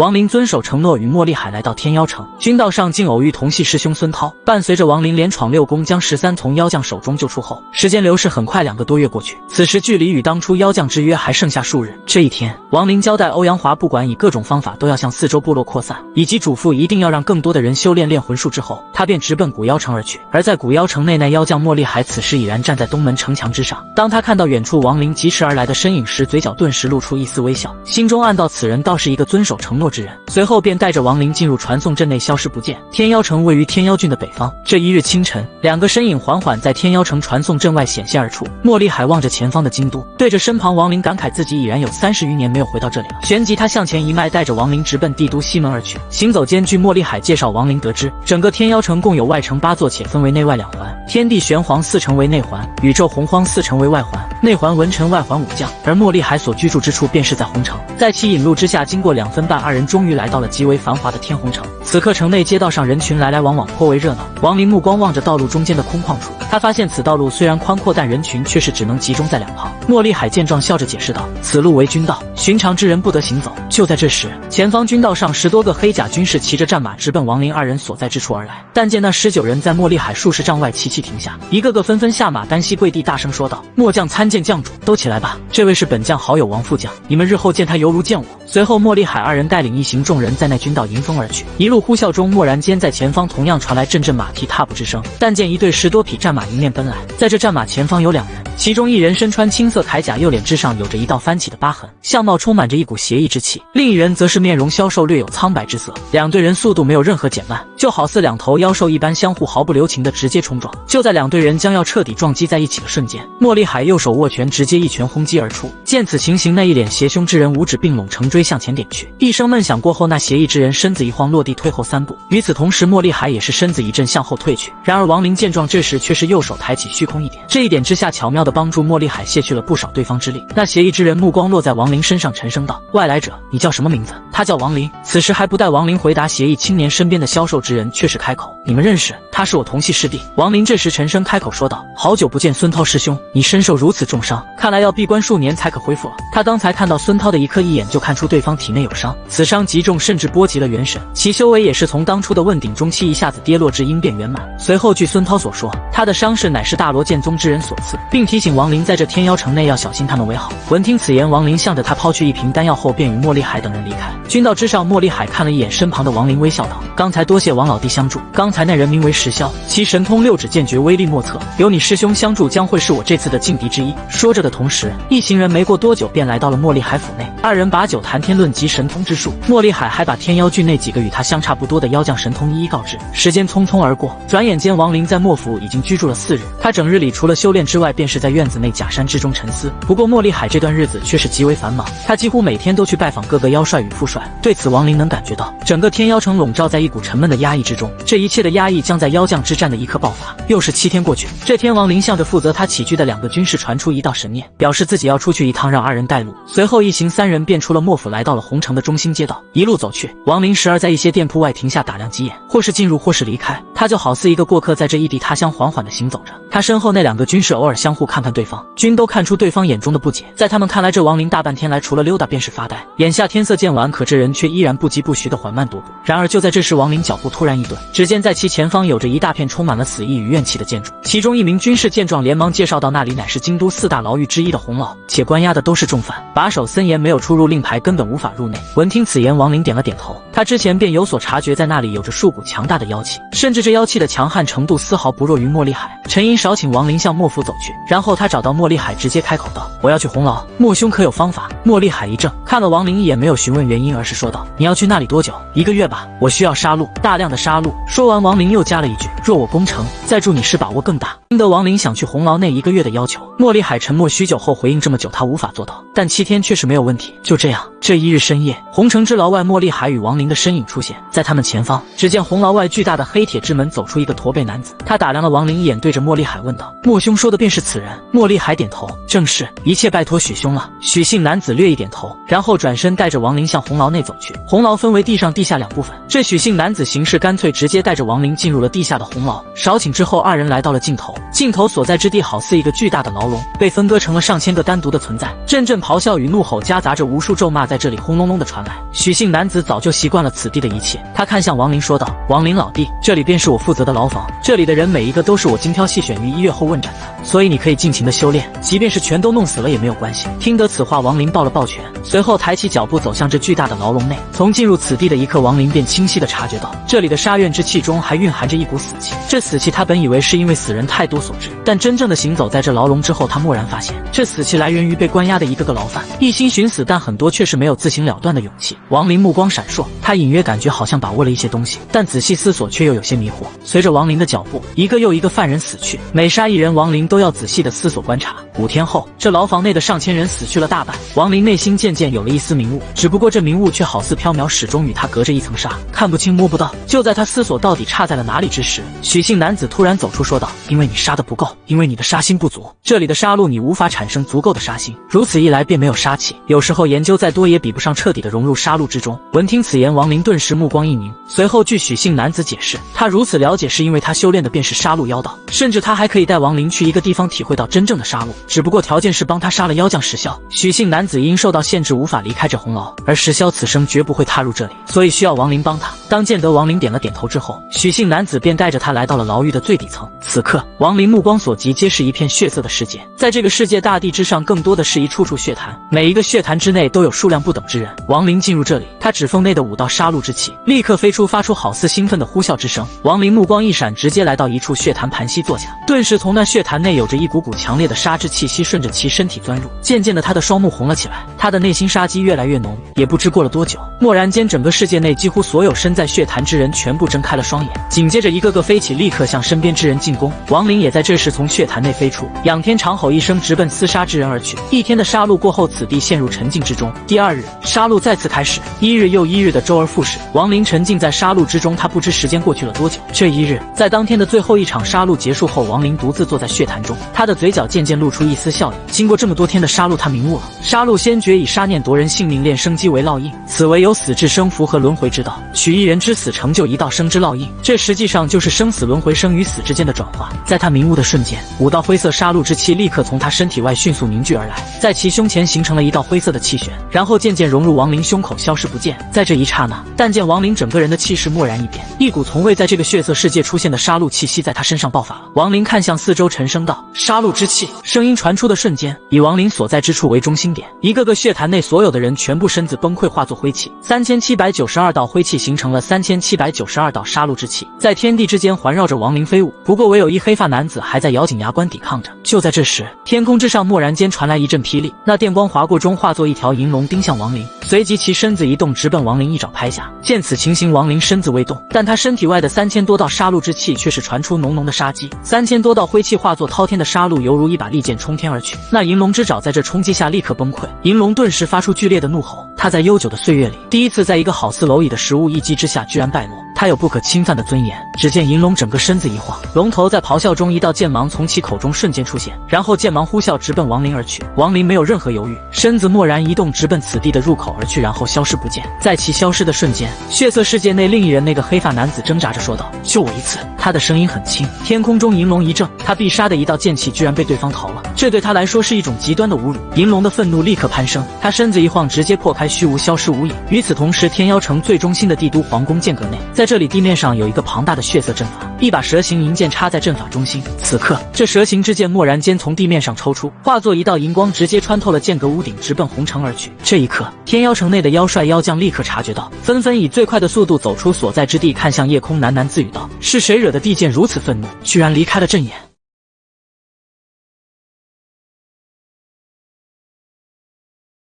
王林遵守承诺，与莫厉海来到天妖城。军道上竟偶遇同系师兄孙涛，伴随着王林连闯6宫，将13从妖将手中救出后，时间流逝很快，2个多月过去。此时距离与当初妖将之约还剩下数日。这一天，王林交代欧阳华，不管以各种方法都要向4周部落扩散，以及嘱咐一定要让更多的人修炼炼魂术之后，他便直奔古妖城而去。而在古妖城内，那妖将莫厉海此时已然站在东门城墙之上。当他看到远处王林疾驰而来的身影时，嘴角顿时露出一丝微笑，心中暗道此人倒是一个遵守承诺之人。随后便带着王林进入传送阵内消失不见。天妖城位于天妖郡的北方。这一日清晨，2个身影缓缓在天妖城传送阵外显现而出。莫厉海望着前方的京都，对着身旁王林感慨自己已然有30余年没有回到这里了。旋即他向前一迈，带着王林直奔帝都西门而去。行走间，据莫厉海介绍，王林得知整个天妖城共有外城8座，且分为内外2环，天地玄黄4城为内环，宇宙洪荒4城为外环，内环文臣，外环武将。而莫厉海所居住之处便是在红城。在其引路之下，经过2分半，2人终于来到了极为繁华的天虹城。此刻城内街道上人群来来往往，颇为热闹。王林目光望着道路中间的空旷处，他发现此道路虽然宽阔，但人群却是只能集中在2旁。莫厉海见状笑着解释道：“此路为军道，寻常之人不得行走。”就在这时，前方军道上10多个黑甲军士骑着战马直奔王林2人所在之处而来。但见那19人在莫厉海数十丈外齐齐停下，一个个纷纷下马，单膝跪地，大声说道：“末将参见将主，都起来吧！这位是本将好友王副将，你们日后见他犹如见我。”随后，莫厉海2人带领一行众人在那军道迎风而去。一路呼啸中，蓦然间在前方同样传来阵阵马蹄踏步之声。但见一队10多匹战马迎面奔来，在这战马前方有2人，其中一人身穿青色铠甲，右脸之上有着一道翻起的疤痕，相貌充满着一股邪异之气；另一人则是面容消瘦，略有苍白之色。2队人速度没有任何减慢，就好似2头妖兽一般，相互毫不留情的直接冲撞。就在2队人将要彻底撞击在一起的瞬间，莫厉海右手握拳，直接一拳轰击而出。见此情形，那一脸邪凶之人五指并拢成锥向前点去，一声闷响过后，那邪异之人身子一晃，落地退后3步。与此同时，莫厉海也是身子一震向后退去。然而王林见状，这时却是右手抬起虚空一点，这一点之下巧妙地帮助莫厉海卸去了不少对方之力。那邪异之人目光落在王林身上，沉声道：“外来者，你叫什么名字？”他叫王林。此时还不待王林回答，邪异青年身边的消瘦之人却是开口：“你们认识？他是我同系师弟。”王林这时沉声开口说道：“好久不见，孙涛师兄，你身受如此重伤，看来要闭关数年才可恢复了。”他刚才看到孙涛的一眼，就看出对方体内有伤，此伤极重，甚至波及了元神，其修为也是从当初的问鼎中期一下子跌落至应变圆满。随后据孙涛所说，他的伤势乃是大罗剑宗之人所赐，并提醒王林在这天妖城内要小心他们为好。闻听此言，王林向着他抛去一瓶丹药后，便与莫厉海等人离开。军道之上，莫厉海看了一眼身旁的王林，微笑道：“刚才多谢王老弟相助，刚才那人名为石霄，其神通6指剑诀威力莫测，有你师兄相助，将会是我这次的劲敌之一。”说着的同时，一行人没过多久便来到了莫厉海府内，2人把酒谈天论及神通之术。莫厉海还把天妖郡内几个与他相差不多的妖将神通一一告知。时间匆匆而过，转眼间王林在莫府已经居住了4日。他整日里除了修炼之外，便是在院子内假山之中沉思。不过莫厉海这段日子却是极为繁忙，他几乎每天都去拜访各个妖帅与副帅。对此，王林能感觉到整个天妖城笼罩在一股沉闷的压抑之中，这一切的压抑将在妖将之战的一刻爆发。又是7天过去，这天王林向着负责他起居的2个军士传出一道神念，表示自己要出去一趟，让2人带路。随后一行3人便出了莫府，来到了红城的中心街道。一路走去，王林时而在一些店铺外停下打量几眼，或是进入或是离开，他就好似一个过客，在这异地他乡缓缓地行走着。他身后那2个军士偶尔相互看看对方，均都看出对方眼中的不解。在他们看来，这王林大半天来除了溜达便是发呆，眼下天色渐晚，可这人却依然不疾不徐地缓慢踱步。然而就在这时，王林脚步突然一顿，只见在其前方有着一大片充满了死意与怨气的建筑，其中一名军士见状连忙介绍到，那里乃是京都4大牢狱之一的红牢，且关押的都是重犯，把守森严，没有出入令牌根本无法入内。闻听此言，王林点了点头，他之前便有所察觉，在那里有着数股强大的妖气，甚至这妖气的强悍程度丝毫不弱于莫厉海。沉吟少顷，王林向莫府走去，然后他找到莫厉海，直接开口道：“我要去红牢，莫兄可有方法？”莫厉海一怔，看了王林一眼，没有询问原因，而是说道：“你要去那里多久？”1个月吧，我需要杀戮，大量的杀戮。说完，王林又加了一句：“若我攻城，再助你时把握更大。”听得王林想去红牢内1个月的要求，莫厉海沉默许久后回应：“这么久他无法做到，但7天确实没有问题。”就这样，这一日深夜，红城之牢外，莫厉海与王林的身影出现在他们前方。只见红牢外巨大的黑铁之门走出一个驼背男子，他打量了王林一眼，对着莫厉海问道：“莫兄说的便是此人？”莫厉海点头：“正是，一切拜托许兄了。”许姓男子略一点头，然后转身带着王林向红牢内走去。红牢分为地上地下2部分，这许姓男子行事干脆，直接带着王林进入了地下的红牢。少顷之后，二人来到了尽头。尽头所在之地好似一个巨大的牢笼，被分割成了上千个单独的存在。阵阵咆哮与怒吼夹杂着无数咒骂在这里轰隆隆的传来。许姓男子早就习惯了此地的一切，他看向王林说道：“王林老弟，这里便是我负责的牢房，这里的人每一个都是我精挑细选于1月后问斩的，所以你可以尽情的修炼，即便是全都弄死了也没有关系。”听得此话，王林抱了抱拳，随后抬起脚步走向这巨大的牢笼内。从进入此地的一刻，王林便清晰地察觉到，这里的杀怨之气中还蕴含着一股死气。这死气他本以为是因为死人太多所致，但真正的行走在这牢笼之后，他蓦然发现，这死气来源于被关押的一个个牢犯，一心寻死，但很多却是没有自行了断的勇气。王林目光闪烁，他隐约感觉好像把握了一些东西，但仔细思索却又有些迷惑。随着王林的脚步，一个又一个犯人死去，每杀一人，王林都要仔细的思索观察。5天后，这牢房内的上千人死去了大半，王林内心渐渐有了一丝明悟，只不过这明悟却好似缥缈，始终与他隔着一层纱，看不清摸不到。就在他思索到底差在了哪里之时，许姓男子突然走出说道：“因为你杀的不够，因为你的杀心不足，这里的杀戮你无法产生足够的杀心，如此一来便没有杀气。有时候研究再多也比不上彻底的融入杀戮之中。”闻听此言，王林顿时目光一凝，随后据许姓男子解释，他如此了解是因为他修炼的便是杀戮妖道，甚至他还可以带王林去一个地方体会到真正的杀戮，只不过条件是帮他杀了妖将石骁。许姓男子因受到限制无法离开这红牢，而石骁此生绝不会踏入这里，所以需要王林帮他。当见得王林点了点头之后，许姓男子便带着他来到了牢狱的最底层。此刻王林目光所及皆是一片血色的世界，在这个世界大地之上更多的是一处处血潭，每一个血潭之内都有数量不等之人。王林进入这里，他指缝内的5道杀戮之气立刻飞出，发出好似兴奋的呼啸之声。王林目光一闪，直接来到一处血潭盘膝坐下，顿时从那血潭内有着一股股强烈的杀之气息顺着其身体钻入，渐渐的他的双目红了起来，他的内心杀机越来越浓。也不知过了多久，蓦然间整个世界内几乎所有身在血潭之人全部睁开了双眼，紧接着一个个飞起，立刻向身边之人进攻。王林也在这时从血潭内飞出，仰天长吼一声，直奔厮杀之人而去。1天的杀戮过后，此地陷入沉静之中。第2日，杀戮再次开始，1日又1日的周而复始，王林沉浸在杀戮之中，他不知时间过去了多久。这1日，在当天的最后一场杀戮结束后，王林独自坐在血潭中，他的嘴角渐渐露出一丝笑意。经过这么多天的杀戮，他明悟了，杀戮先决以杀念夺人性命，炼生机为烙印，此为有死至生福和轮回之道，取一人之死成就一道生之烙印，这实际上就是生死轮回，生与死之间的转化。在他明悟的瞬间，5道灰色杀戮之气立刻从他身体外迅速凝聚而来，在其胸前形成了一道灰色的气旋，然后渐渐融入王林胸口，消失不见。在这一刹那，但见王林整个人的气势蓦然一变，一股从未在这个血色世界出现的杀戮气息在他身上爆发了。王林看向四周，沉声道：“杀戮之气！”声音传出的瞬间，以王林所在之处为中心点，一个个血潭内所有的人全部身子崩溃，化作灰气。3792道灰气形成了3792道杀戮之气，在天地之间环绕着王林飞舞。不过唯有一黑发男子还在咬紧牙关抵抗着。就在这时，天空之上蓦然间传来一阵霹雳，那电光划过中化作一条银龙盯向王林，随即其身子一动，直奔王林一爪拍下。见此情形，王林身子未动，但他身体外的3000多道杀戮之气却是传出浓浓的杀机，3000多道灰气化作滔天的杀戮，犹如一把利剑冲天而去。那银龙之爪在这冲击下立刻崩溃，银龙顿时发出剧烈的怒吼。他在悠久的岁月里，第一次在一个好似蝼蚁的食物一击之下居然败落，他有不可侵犯的尊严。只见银龙整个身子一晃，龙头在咆哮中，一道剑芒从其口中瞬间出现，然后剑芒呼啸直奔王林而去。王林没有任何犹豫，身子蓦然移动，直奔此地的入口而去，然后消失不见。在其消失的瞬间，血色世界内另一人那个黑发男子挣扎着说道：“救我一次！”他的声音很轻。天空中银龙一怔，他必杀的一道剑气居然被对方逃了，这对他来说是一种极端的侮辱。银龙的愤怒立刻攀升，他身子一晃，直接破开虚无，消失无影。与此同时，天妖城最中心的帝都皇宫剑阁内，在这里地面上有一个庞大的血色阵法，一把蛇形银剑插在阵法中心。此刻，这蛇形之剑蓦然间从地面上抽出，化作一道银光，直接穿透了剑阁屋顶，直奔红城而去。这一刻，天妖城内的妖帅妖将立刻察觉到，纷纷以最快的速度走出所在之地，看向夜空，喃喃自语道：“是谁惹得地剑如此愤怒，居然离开了阵眼？”